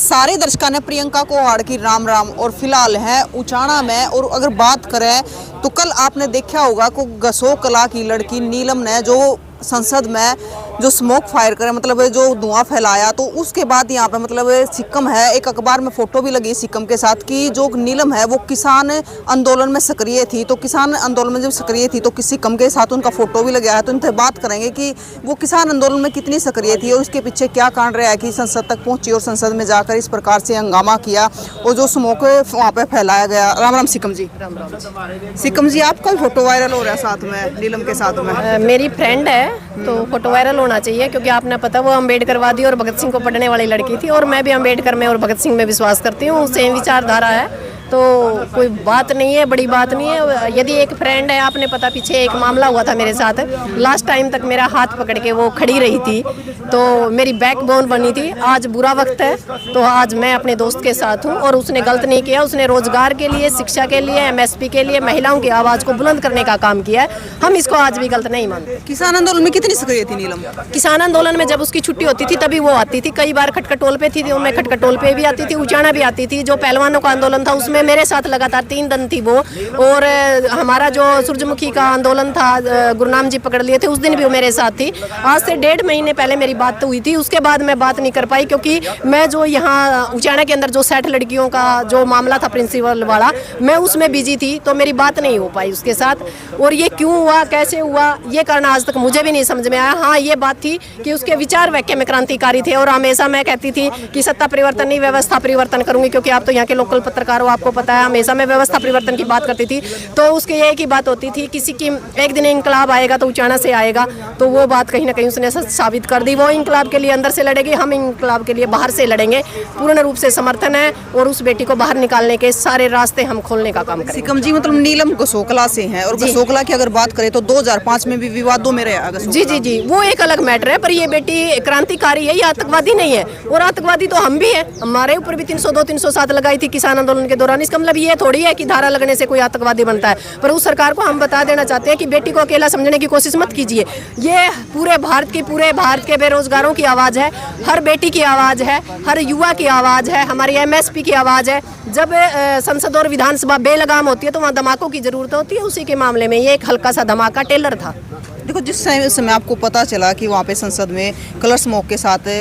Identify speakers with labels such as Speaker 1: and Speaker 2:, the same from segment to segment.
Speaker 1: सारे दर्शकों ने प्रियंका कोहाड़ की राम राम। और फिलहाल है उचाना में। और अगर बात करें तो कल आपने देखा होगा को गसो कला की लड़की नीलम ने जो संसद में जो स्मोक फायर करे, मतलब जो धुआं फैलाया, तो उसके बाद यहाँ पे मतलब सिक्कम है, एक अखबार में फोटो भी लगी सिक्कम के साथ कि जो नीलम है वो किसान आंदोलन में सक्रिय थी। तो किसान आंदोलन में जब सक्रिय थी तो सिक्कम के साथ उनका फोटो भी लगा है। तो इनसे बात करेंगे कि वो किसान आंदोलन में कितनी सक्रिय थी और उसके पीछे क्या कांड रहा है कि संसद तक पहुंची और संसद में जाकर इस प्रकार से हंगामा किया और जो स्मोक वहाँ पे फैलाया गया। राम राम सिक्कम जी।
Speaker 2: राम राम।
Speaker 1: सिक्कम जी, आपका फोटो वायरल हो रहा है साथ में नीलम के साथ में।
Speaker 2: मेरी फ्रेंड है तो फोटो वायरल होना चाहिए, क्योंकि आपने पता वो अम्बेडकरवादी और भगत सिंह को पढ़ने वाली लड़की थी और मैं भी अम्बेडकर में और भगत सिंह में विश्वास करती हूँ। सेम विचारधारा है तो कोई बात नहीं है, बड़ी बात नहीं है। यदि एक फ्रेंड है, आपने पता पीछे एक मामला हुआ था मेरे साथ, लास्ट टाइम तक मेरा हाथ पकड़ के वो खड़ी रही थी तो मेरी बैकबोन बनी थी। आज बुरा वक्त है तो आज मैं अपने दोस्त के साथ हूँ और उसने गलत नहीं किया। उसने रोजगार के लिए, शिक्षा के लिए, एमएसपी के लिए महिलाओं की आवाज़ को बुलंद करने का काम किया है। हम इसको आज भी गलत नहीं मानते।
Speaker 1: किसान आंदोलन में कितनी सक्रिय थी नीलम?
Speaker 2: किसान आंदोलन में जब उसकी छुट्टी होती थी तभी वो आती थी। कई बार खटखटोल पे थी, मैं खटखटोल पे भी आती थी, उचाना भी आती थी। जो पहलवानों का आंदोलन था उसमें मेरे साथ लगातार 3 दिन थी वो। और हमारा जो सूरजमुखी का आंदोलन था, गुरुनाम जी पकड़ लिए थे, उस दिन भी वो मेरे साथ थी। आज से 1.5 महीने पहले मेरी बात तो हुई थी, उसके बाद मैं बात नहीं कर पाई क्योंकि मैं जो यहाँ उचाना के अंदर जो 60 लड़कियों का जो मामला था प्रिंसिपल वाला, मैं उसमें बिजी थी तो मेरी बात नहीं हो पाई उसके साथ। और ये क्यों हुआ, कैसे हुआ, ये कारण आज तक मुझे भी नहीं समझ में आया। हाँ, ये बात थी कि उसके विचार वाक्य में क्रांतिकारी थे और हमेशा मैं कहती थी कि सत्ता परिवर्तन नहीं, व्यवस्था परिवर्तन करूंगी, क्योंकि आप तो यहाँ के लोकल पत्रकार हो, आपको पता है हमेशा मैं व्यवस्था परिवर्तन की बात करती थी। तो उसकी एक ही बात होती थी, किसी की एक दिन इंकलाब आएगा तो उचाना से आएगा। तो वो बात कहीं ना कहीं उसने साबित कर दी। वो इंकलाब के लिए अंदर से लड़ेगी, हम इंकलाब के लिए बाहर से लड़ेंगे। पूर्ण रूप से समर्थन है और उस बेटी को बाहर निकालने के सारे रास्ते हम खोलने का काम करेंगे।
Speaker 1: सिक्कम जी, मतलब नीलम गसोकला से है और गसोकला की अगर बात करें तो 2005 में भी विवादों में रहा।
Speaker 2: जी जी जी, वो एक अलग मैटर है, पर ये बेटी क्रांतिकारी है, ये आतंकवादी नहीं है। और आतंकवादी तो हम भी है, हमारे ऊपर भी 302, 307 लगाई थी किसान आंदोलन के दौरान। इसका मतलब ये थोड़ी है कि धारा लगने से कोई आतंकवादी बनता है। पर उस सरकार को हम बता देना चाहते हैं कि बेटी को अकेला समझने की कोशिश मत कीजिए। ये पूरे भारत के बेरोजगारों की आवाज़ है, हर बेटी की आवाज़ है, हर युवा की आवाज़ है, हमारी एमएसपी की आवाज़ है। जब संसद और विधानसभा बेलगाम होती है तो वहाँ धमाकों की जरूरत होती है। उसी के मामले में ये एक हल्का सा धमाका टेलर था।
Speaker 1: देखो, जिस समय आपको पता चला कि वहाँ पे संसद में कलर स्मोक के साथ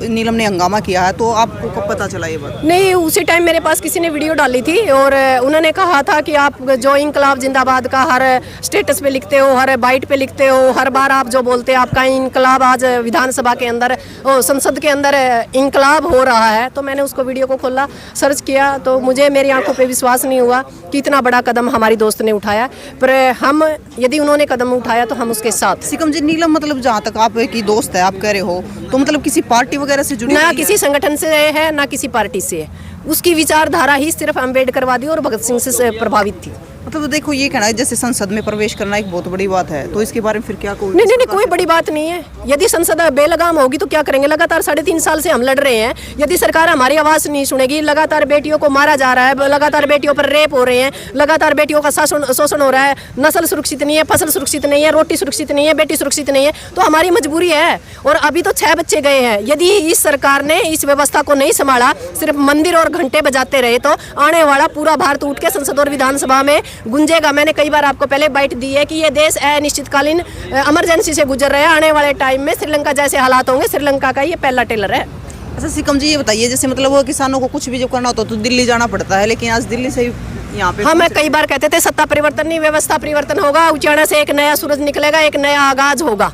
Speaker 1: नीलम ने हंगामा किया है, तो आपको कब पता चला ये बात?
Speaker 2: नहीं, उसी टाइम मेरे पास किसी ने वीडियो डाली थी और उन्होंने कहा था कि आप जो इंकलाब जिंदाबाद का हर स्टेटस पे लिखते हो, हर बाइट पे लिखते हो, हर बार आप जो बोलते हैं आपका इंकलाब आज विधानसभा के अंदर, संसद के अंदर इंकलाब हो रहा है। तो मैंने उसको वीडियो को खोला, सर्च किया तो मुझे मेरी आंखों पे विश्वास नहीं हुआ कि इतना बड़ा कदम हमारी दोस्त ने उठाया। पर हम, यदि उन्होंने कदम उठाया तो हम उसके साथ।
Speaker 1: सिक्कम जी, नीलम मतलब जहाँ तक आप की दोस्त है, आप कह रहे हो, तो मतलब किसी पार्टी वगैरह से जुड़ी
Speaker 2: ना किसी संगठन से है, ना किसी पार्टी से है। उसकी विचारधारा ही सिर्फ अम्बेडकरवादी और भगत सिंह से प्रभावित थी।
Speaker 1: मतलब देखो, ये कहना है जैसे संसद में प्रवेश करना एक बहुत बड़ी बात है, तो इसके बारे में फिर क्या कोई?
Speaker 2: नहीं, कोई बड़ी बात नहीं है। यदि संसद बेलगाम होगी तो क्या करेंगे? लगातार 3.5 साल से हम लड़ रहे हैं। यदि सरकार हमारी आवाज़ नहीं सुनेगी, लगातार बेटियों को मारा जा रहा है, लगातार बेटियों पर रेप हो रहे हैं, लगातार बेटियों का शोषण हो रहा है, नस्ल सुरक्षित नहीं है, फसल सुरक्षित नहीं है, रोटी सुरक्षित नहीं है, बेटी सुरक्षित नहीं है, तो हमारी मजबूरी है। और अभी तो 6 बच्चे गए हैं। यदि इस सरकार ने इस व्यवस्था को नहीं संभाला, सिर्फ मंदिर और घंटे बजाते रहे, तो आने वाला पूरा भारत उठ के संसद और विधानसभा में गुंजेगा। मैंने कई बार आपको पहले बाइट दी है कि ये देश अनिश्चितकालीन इमरजेंसी से गुजर रहा है। आने वाले टाइम में श्रीलंका जैसे हालात होंगे। श्रीलंका का ये पहला टेलर है।
Speaker 1: अच्छा सिक्कम जी, ये बताइए, जैसे मतलब वो किसानों को कुछ भी जो करना होता तो दिल्ली जाना पड़ता है, लेकिन आज दिल्ली से यहाँ पे
Speaker 2: मैं कई बार कहते थे सत्ता परिवर्तन नहीं, व्यवस्था परिवर्तन होगा। उचाना से एक नया सूरज निकलेगा, एक नया आगाज होगा।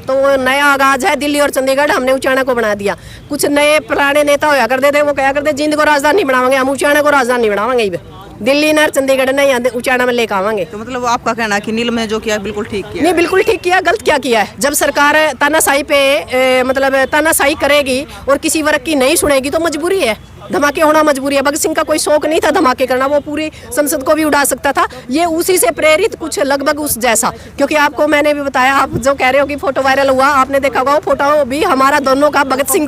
Speaker 2: तो वो नया आगाज है दिल्ली और चंडीगढ़, हमने उचाना को बना दिया। कुछ नए पुराने नेता होया करते थे, वो कहा करते जिंद को राजधानी बनावांगे, हम उचाना को राजधानी बनावांगे। दिल्ली न चंडीगढ़ ने यहाँ उचाना में लेकर आवांगे।
Speaker 1: तो मतलब आपका कहना है कि नीलम ने जो किया बिल्कुल ठीक किया?
Speaker 2: नहीं, बिल्कुल ठीक किया। गलत क्या किया है? जब सरकार तानाशाही पे मतलब तानाशाही करेगी और किसी वर्ग की नहीं सुनेगी तो मजबूरी है, धमाके होना मजबूरी है। भगत सिंह का कोई शौक नहीं था धमाके करना, वो पूरी संसद को भी उड़ा सकता था। ये उसी से प्रेरित कुछ लगभग उस जैसा, क्योंकि आपको मैंने भी बताया, आप जो कह रहे हो कि फोटो वायरल हुआ, आपने देखा होगा वो फोटो भी हमारा दोनों का भगत सिंह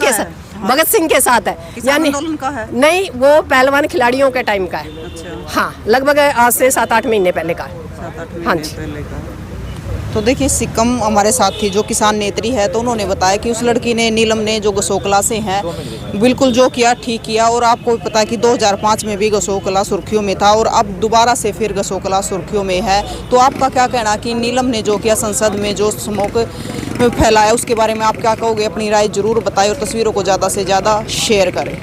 Speaker 2: के साथ है। यानी
Speaker 1: का है?
Speaker 2: नहीं, वो पहलवान खिलाड़ियों के टाइम का है।
Speaker 1: अच्छा।
Speaker 2: हाँ, लगभग आज से 7-8 महीने पहले का है।
Speaker 1: 7-8
Speaker 2: हाँ
Speaker 1: महीने
Speaker 2: जी।
Speaker 1: पहले का। तो देखिए सिक्कम हमारे साथ थी जो किसान नेत्री है, तो उन्होंने बताया कि उस लड़की ने, नीलम ने, जो गसोकला से हैं, बिल्कुल जो किया ठीक किया। और आपको पता है कि 2005 में भी गसोकला सुर्खियों में था और अब दोबारा से फिर गसोकला सुर्खियों में है। तो आपका क्या कहना कि नीलम ने जो किया, संसद में जो स्मोक फैलाया, उसके बारे में आप क्या कहोगे? अपनी राय जरूर बताएं और तस्वीरों को ज़्यादा से ज़्यादा शेयर करें।